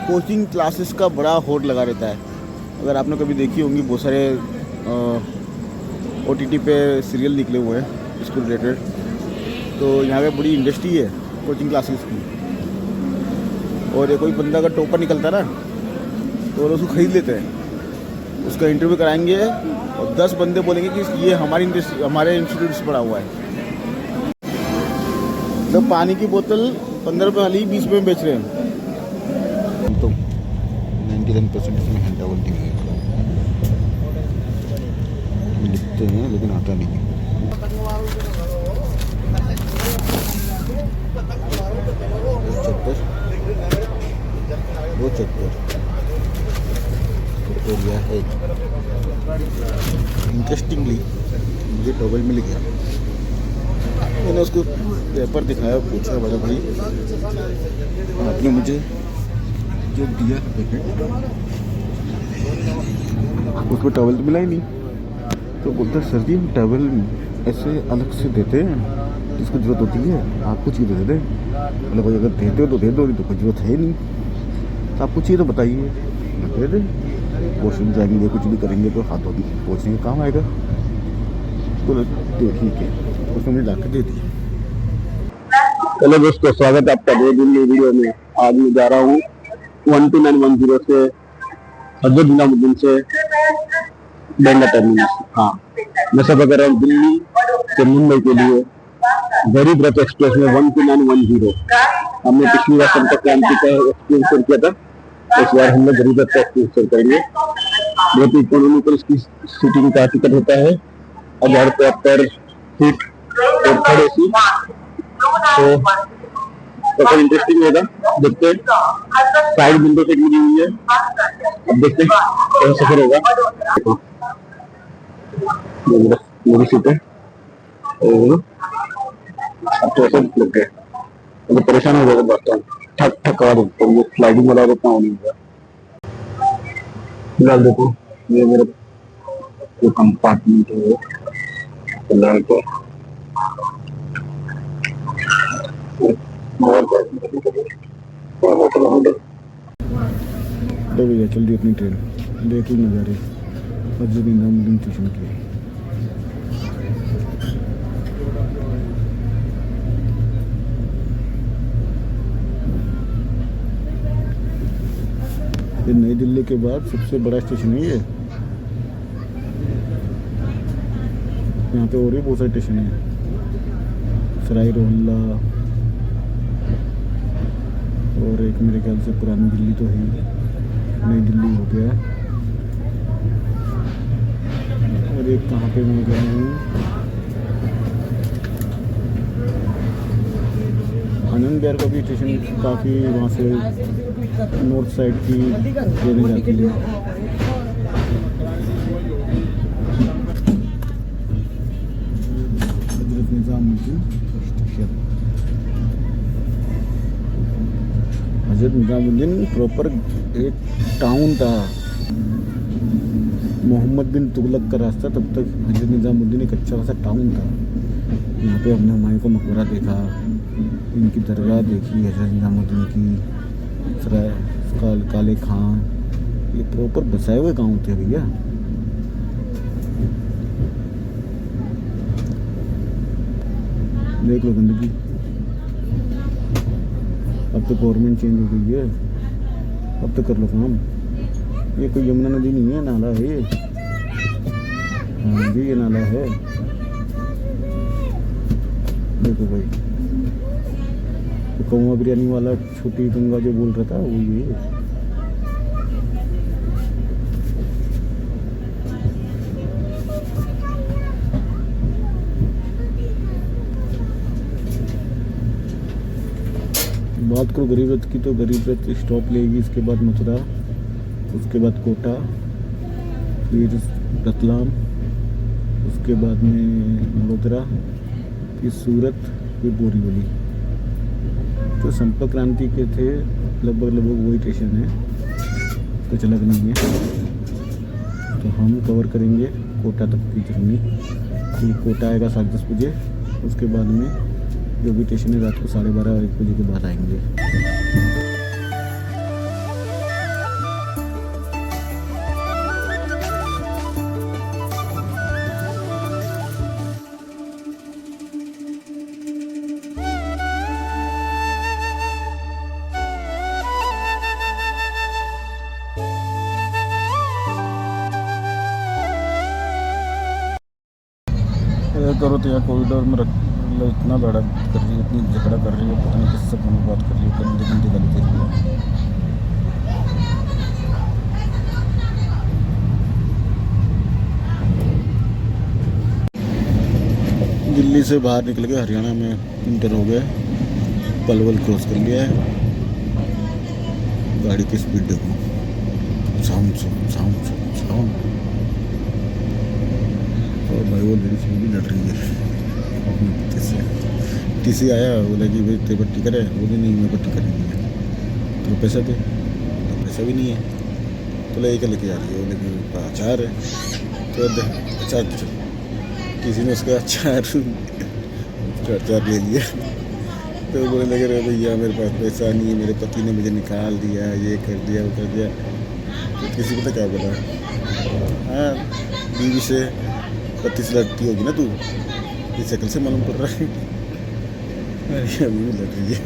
Coaching classes का बड़ा होड़ लगा रहता है। अगर आपने कभी देखी होंगी, बहुत सारे OTT पे सीरियल निकले हुए हैं इसको रिलेटेड। तो यहाँ पे बड़ी इंडस्ट्री है कोचिंग क्लासेस की। और ये कोई बंदा अगर टॉपर निकलता है ना तो वो उसको ख़रीद लेते हैं, उसका इंटरव्यू कराएंगे और 10 बंदे बोलेंगे कि ये हमारे इंस्टीट्यूट से पढ़ा हुआ है। तो पानी की बोतल 15 रुपये वाली 20 रुपये में बेच रहे हैं। तो 99% इसमें हैंड टावल नहीं है, लिखते हैं लेकिन आता नहीं है। वो चक्कर एरिया है। इंटरेस्टिंगली मुझे टॉवल मिल गया। मैंने उसको पेपर दिखाया, पूछा बड़ा भाई आपने मुझे जो दिया पैकेट उसमें टॉवल तो मिला ही नहीं। तो बोलता सर जी हम टॉवल ऐसे अलग से देते हैं, जिसको ज़रूरत होती है आपको चीज़ दे दें। मतलब भाई अगर देते हो तो दे दो, नहीं तो कोई ज़रूरत है नहीं। तो आपको चाहिए तो बताइए, दे दें। वॉशरूम जाएंगे कुछ भी करेंगे तो हाथों भी पोछने का काम आएगा। बोलो ठीक है, उसने मुझे लाकर दे दी। हेलो दोस्तों, स्वागत है आपका दो दिन की वीडियो में। आज मैं जा रहा हूँ 12910 से हजरत निजामुद्दीन से बेंगा टर्मिनस। हाँ, मैं सफर कर रहा हूँ दिल्ली से मुंबई के लिए गरीब रथ एक्सप्रेस में 12910। हमने पिछली बार संपर्क क्रांति का एक्सपीरियंस शेयर किया था, इस बार हम लोग गरीब रथ का एक्सपीरियंस शेयर करेंगे। बहुत ही इकोनॉमी पर इसकी सीटिंग का टिकट होता है 1000 रुपया पर सीट और थर्ड AC। तो इंटरेस्टिंग होगा, देखते हैं। साइड विंडो सीट मिली हुई है, अब देखते हैं कैसा सफर होगा। मेरी सीट है और अब तो ऐसा लग गया तो परेशान हो जाएगा। बस ठक ठक आवाज होता है, स्लाइडिंग वाला उतना होने लगा। फिलहाल देखो ये मेरा जो कंपार्टमेंट है वो फिलहाल तो भैया जल्दी अपनी ट्रेन देख ही नज़ारे हजरत निजामुद्दीन स्टेशन के। ये नई दिल्ली के बाद सबसे बड़ा स्टेशन है ये। यहाँ पे और भी बहुत सारे स्टेशन हैं, सराय रोहिल्ला और एक मेरे ख्याल से पुरानी दिल्ली तो है, नई दिल्ली हो गया। और एक कहाँ पे मैं गया हूँ, आनंद विहार का भी स्टेशन काफ़ी वहाँ से नॉर्थ साइड की ट्रेनें जाती है। हजरत निजामुद्दीन स्टेशन। हजरत निजामुद्दीन प्रॉपर एक टाउन था। मोहम्मद बिन तुगलक का रास्ता, तब तक हजरत निजामुद्दीन एक अच्छा खासा टाउन था। यहाँ पे हमने हमारे को मकबरा देखा, इनकी दरगाह देखी हजरत निजामुद्दीन की, सराय काले खां। ये प्रॉपर बसाए हुए गाँव थे भैया। देख लो गंदगी। अब तो गवर्नमेंट चेंज हो गई है, अब तो कर लो काम। ये कोई यमुना नदी नहीं है, नाला है ये। हाँ जी, ये नाला है। देखो भाई, तो कौवा बिरयानी वाला छोटी गंगा जो बोल रहा था वो ये। बात करो गरीब रथ की, तो गरीब रथ स्टॉप लेगी, इसके बाद मथुरा, उसके बाद कोटा, फिर रतलाम, उसके बाद में वडोदरा, फिर सूरत, फिर बोरीवली। जो संपर्क क्रांति के थे लगभग वही स्टेशन है, कुछ अलग नहीं है। तो हम कवर करेंगे कोटा तक की जर्नी। फिर कोटा आएगा 10:30 बजे, उसके बाद में जो भी स्टेशन है रात को 12:30 1 बजे के बाद आएंगे। करो तो यहाँ कॉरिडोर में रख मतलब इतना लड़ा कर रही है, इतनी झगड़ा कर रही है, पता नहीं किससे फोन में बात कर रही है, गंदी गंदी गाली दे रही है। दिल्ली से बाहर निकल गए, हरियाणा में इंटर हो गए, पलवल क्रॉस कर लिया है। गाड़ी की स्पीड देखो, साउंड और भाई वो लेडीज भी लड़ रही है अपने पति से। टीसी आया, बोला कि भाई तेरे पट्टी करे, वो भी नहीं, मैं पट्टी करनी है, तो पैसा दे, तो पैसा भी नहीं है, तो लेके लेके आ रही है, बोले कि अचार है, तो दे अचार तो चल। किसी ने उसका अचार ले लिया, तो बोलने लगे रे भैया मेरे पास पैसा नहीं है, मेरे पति ने मुझे निकाल दिया, ये कर दिया वो कर दिया। तो किसी को तो क्या बोला, हाँ बीवी से पति से लड़ती होगी ना तू, इस शक्ल से मालूम पड़ रहा है। अरे अभी भी लड़ रही है।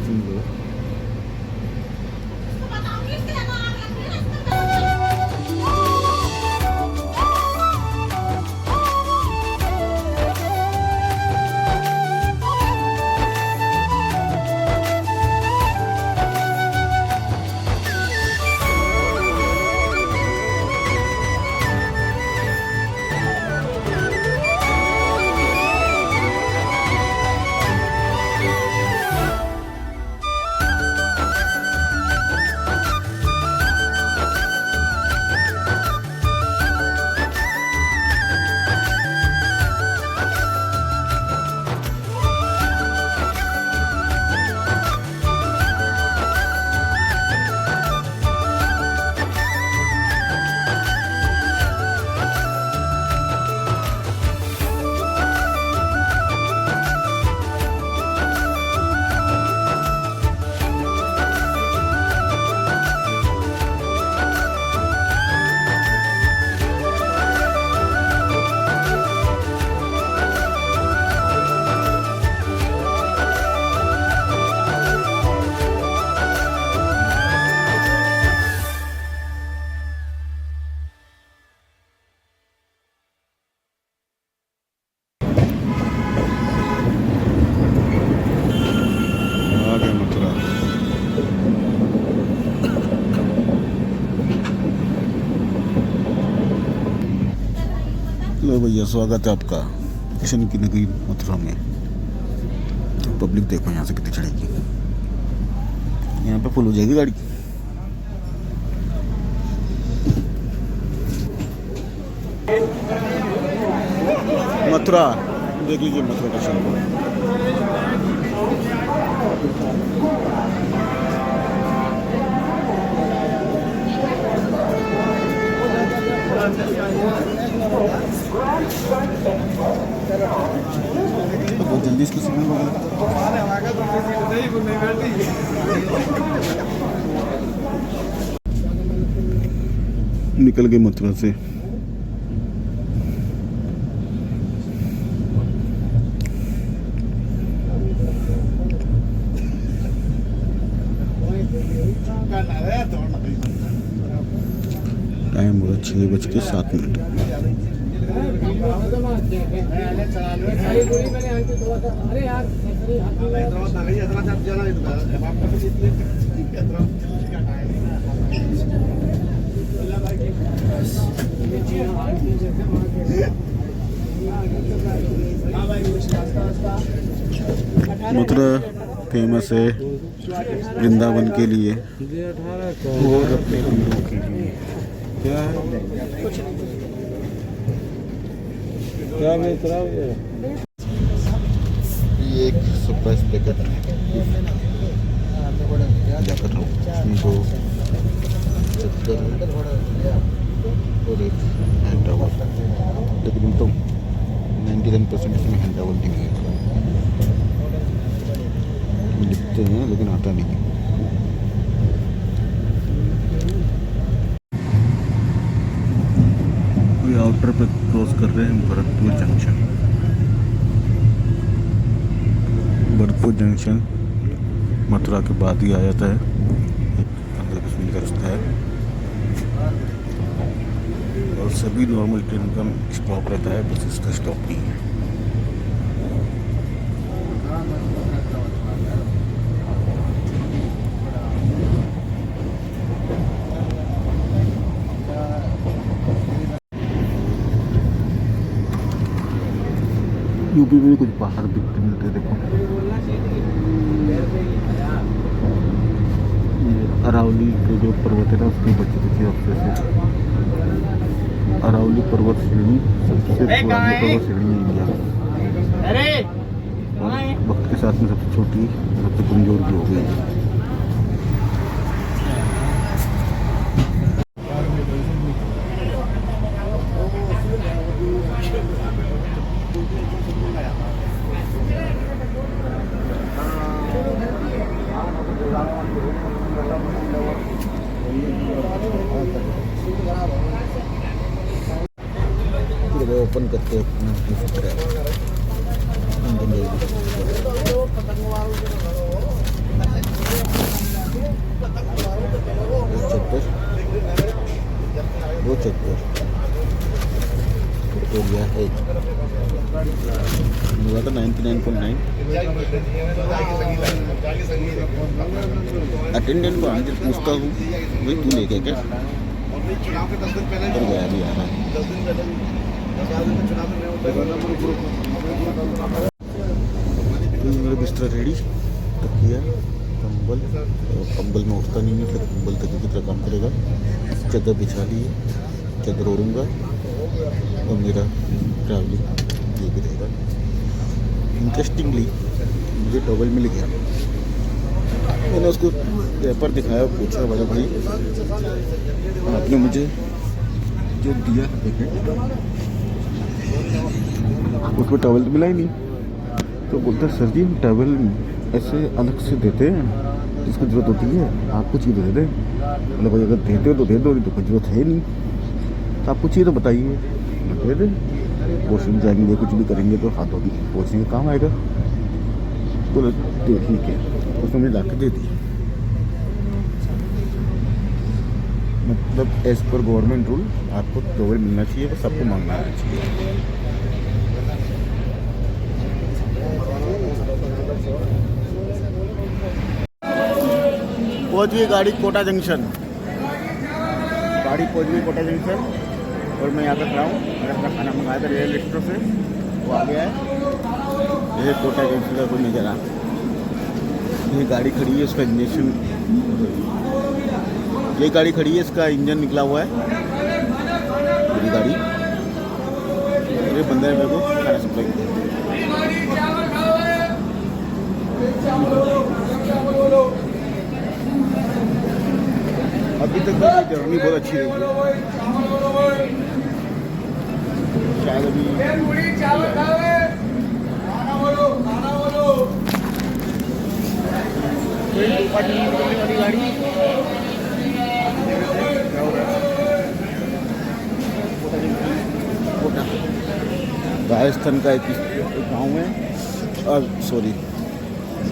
सुन लो। लो भैया, स्वागत है आपका कृष्ण की नगरी मथुरा में। पब्लिक देखो यहाँ से कितनी चढ़ेगी, यहाँ पे फुल हो जाएगी गाड़ी। मथुरा देख लीजिए, मथुरा स्टेशन। तो बहुत जल्दी इसको सिग्नल वगैरह निकल गए मथुरा से। टाइम हो रहा 6:07। मथुरा फेमस है वृंदावन के लिए और अपने हिंदुओं के लिए। क्या है, क्या बेच रहा है ये? एक सरप्राइज पैकेट क्या कर रहा हूँ, इसमें 2 चद्दर और एक हैंड टॉवल, लेकिन तो 99% इसमें हैंड टॉवल देंगे। लिखते हैं लेकिन आता नहीं है। आउटर पे क्रॉस कर रहे हैं भरतपुर जंक्शन। भरतपुर जंक्शन मथुरा के बाद ही आ जाता है, 15-20 मिनट का रास्ता है। और और सभी नॉर्मल ट्रेन का स्टॉप रहता है, बस इसका स्टॉप नहीं है। यूपी में भी कुछ बाहर दिखते मिलते हैं, देखो ये अरावली के जो पर्वत है ना उसके बच्चे देखिए आपसे से अरावली पर्वत श्रेणी सबसे पुरानी पर्वत श्रेणी है इंडिया की, और वक्त के साथ में सबसे छोटी, सबसे कमजोर भी हो गई है। ओपन करते वो चक्कर एरिया है हुआ था 99.9 अटेंडेंट को आज पूछता हूँ भाई तू लेके क्या और गया भी आ रहा है। मेरा बिस्तर रेडी, तकिया, कंबल, कंबल में उठता नहीं है तो कंबल तक की तरह काम करेगा। चादर बिछा ली है, चादर ओढ़ूंगा और मेरा ट्रैवलिंग ये भी रहेगा। इंटरेस्टिंगली मुझे टॉवल मिल गया, मैंने उसको पेपर दिखाया, पूछा बड़ा भाई आपने मुझे जो दिया पैकेट उसमें टॉवल तो मिला ही नहीं, तो बोलते सर जी हम टॉवल ऐसे अलग से देते हैं जिसको जरूरत होती है, आपको चाहिए तो दे दें। मतलब भाई अगर देते हो तो दे दो, नहीं तो कोई जरूरत है नहीं, तो आपको चाहिए तो बताइए दे दें। वॉशरूम जाएंगे कुछ भी करेंगे तो हाथों की पोछने का काम आएगा। बोले ठीक है, उसने मुझे ला के दे दी। मतलब एज पर गवर्नमेंट रूल आपको टॉवल मिलना चाहिए, बस आपको मांगना आना चाहिए। पहुंच गई गाड़ी कोटा जंक्शन, गाड़ी पहुंच गई कोटा जंक्शन और मैं यहाँ पर खड़ा हूँ। मैंने अपना खाना मंगाया था रेल रेस्टोरेंट से, वो आ गया है। ये कोटा जंक्शन का कोई नज़ारा, ये गाड़ी खड़ी है, इसका इंजन, ये गाड़ी खड़ी है, इसका इंजन निकला हुआ है। ये गाड़ी मेरे बंदे ने मेरे को खाना सप्लाई किया। अभी तक जर्नी बहुत अच्छी रही है, शायद अभी गाड़ी राजस्थान का एक गाँव है, सॉरी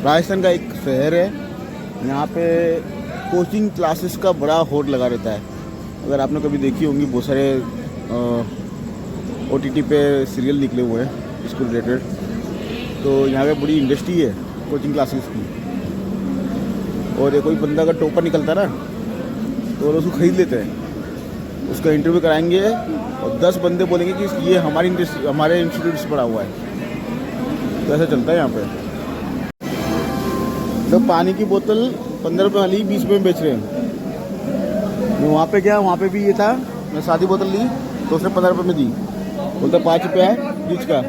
राजस्थान का एक शहर है। यहाँ पे कोचिंग क्लासेस का बड़ा होड़ लगा रहता है। अगर आपने कभी देखी होंगी, बहुत सारे OTT पे सीरियल निकले हुए हैं इसको रिलेटेड, तो यहाँ पे बड़ी इंडस्ट्री है कोचिंग क्लासेस की। और ये कोई बंदा का टॉपर निकलता है ना तो उसको खरीद लेते हैं, उसका इंटरव्यू कराएंगे और 10 बंदे बोलेंगे कि ये हमारे इंस्टीट्यूट से पढ़ा हुआ है। तो ऐसा चलता है यहाँ पे। तो पानी की बोतल 15 रुपये वाली 20 रुपये में बेच रहे हैं। मैं वहाँ पे गया, वहाँ पे भी ये था, मैं सादी बोतल ली तो उसने 15 रुपये में दी, बोलता 5 रुपये है बीच का।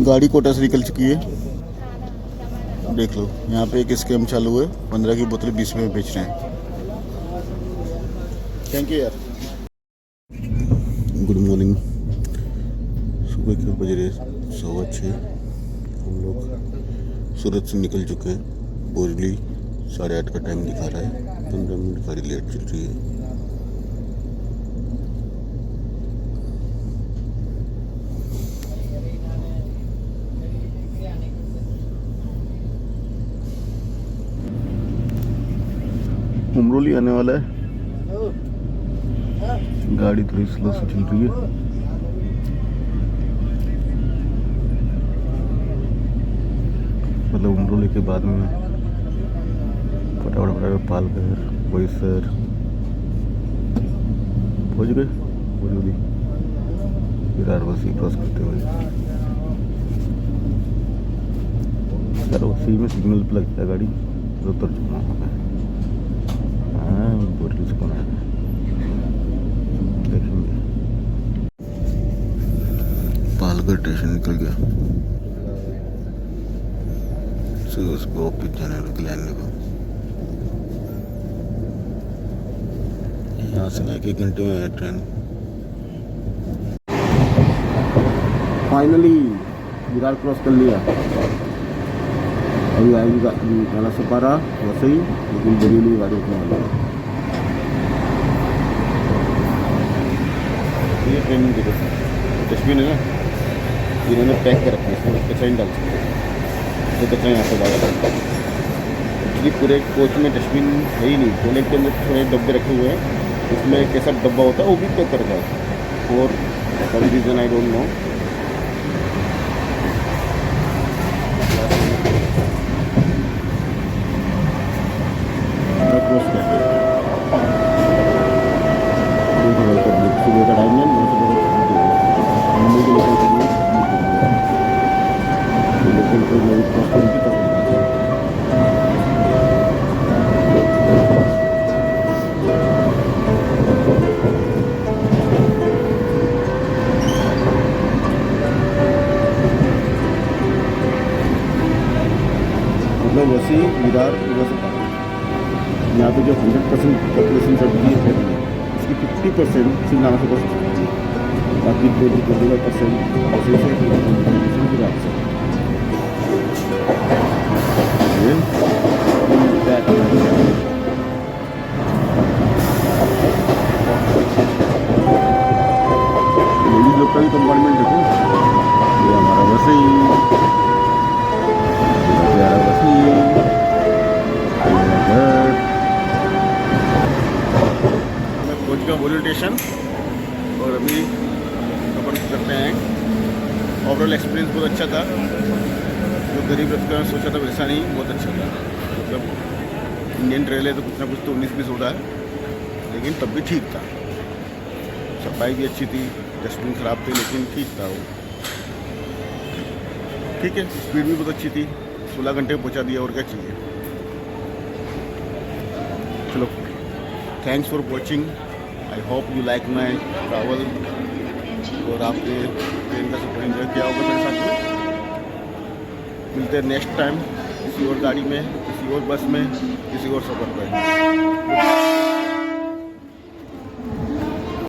गाड़ी कोटा से निकल चुकी है, देख लो। यहाँ पे एक स्कैम चालू है, 15 की बोतल 20 रुपये में बेच रहे हैं। थैंक यू यार। गुड मॉर्निंग, सुबह के बज रहे 6:15। हम लोग सूरत से निकल चुके हैं। बोरली 8:30 का टाइम दिखा रहा है, 15 मिनट गाड़ी लेट चल रही है। उमरोली आने वाला है गाड़ी थोड़ी स्लो से चल रही है। मतलब उमरोली के बाद में फटाफट पालघर बोईसर पहुँच गए बोरीवली, विरार वसी क्रॉस करते हुए। सर वसी में सिग्नल पे लगता है गाड़ी तो उतर चुका हूँ मैं। हाँ बोरीवली से कौन आएगा देखेंगे। पालघर स्टेशन निकल गया। उसको ऑफिस जाने लेने को यहाँ से 1 घंटे में है ट्रेन। फाइनली विरार क्रॉस कर लिया। अभी आएगी नाला सपारा वसई, लेकिन बोरीवली गाड़ी उठने वाली है। ये ट्रेनिंग की डस्टबिन है ना, इन्होंने पैक कर रखा है, इसमें कचरा नहीं डाल सकते, तो कचरा यहाँ से डाल सकते। एक्चुअली पूरे कोच में डस्टबिन है ही नहीं, टॉयलेट के अंदर थोड़े डब्बे रखे हुए हैं, उसमें कैसा डब्बा होता है वो भी पैक कर रखा है। और some reason I don't know. सुबह का टाइम है, मुंबई के लोकल ट्रेन में क्रॉस करने की तरफ मतलब वैसे ही विरार वैसे यहाँ पे जो 100% पॉपुलेशन चढ़ती है उसकी 50% सिर्फ नाला से बस सकती है, बाकी 25% वैसे से विरार से। लेडीज लोग का भी कंपार्टमेंट देखो, ये हमारा वैसे ही मैं पहुंच गया बोरीवली स्टेशन और अभी सफर करते हैं। ओवरऑल एक्सपीरियंस बहुत अच्छा था। जो गरीब रथ का सोचा था वैसा नहीं, बहुत अच्छा था। मतलब इंडियन रेल है तो कुछ ना कुछ तो 19-20 हो रहा है, लेकिन तब भी ठीक था। सफाई भी अच्छी थी, डस्टबिन ख़राब थे लेकिन ठीक था वो। ठीक है, स्पीड भी बहुत अच्छी थी, 16 घंटे पहुंचा दिया, और क्या चाहिए। चलो, thanks for watching. I hope you like my travel और आपने ट्रेन का सफर एंजॉय किया होगा मेरे साथ में। मिलते हैं नेक्स्ट टाइम किसी और गाड़ी में, किसी और बस में, किसी और सफ़र पर।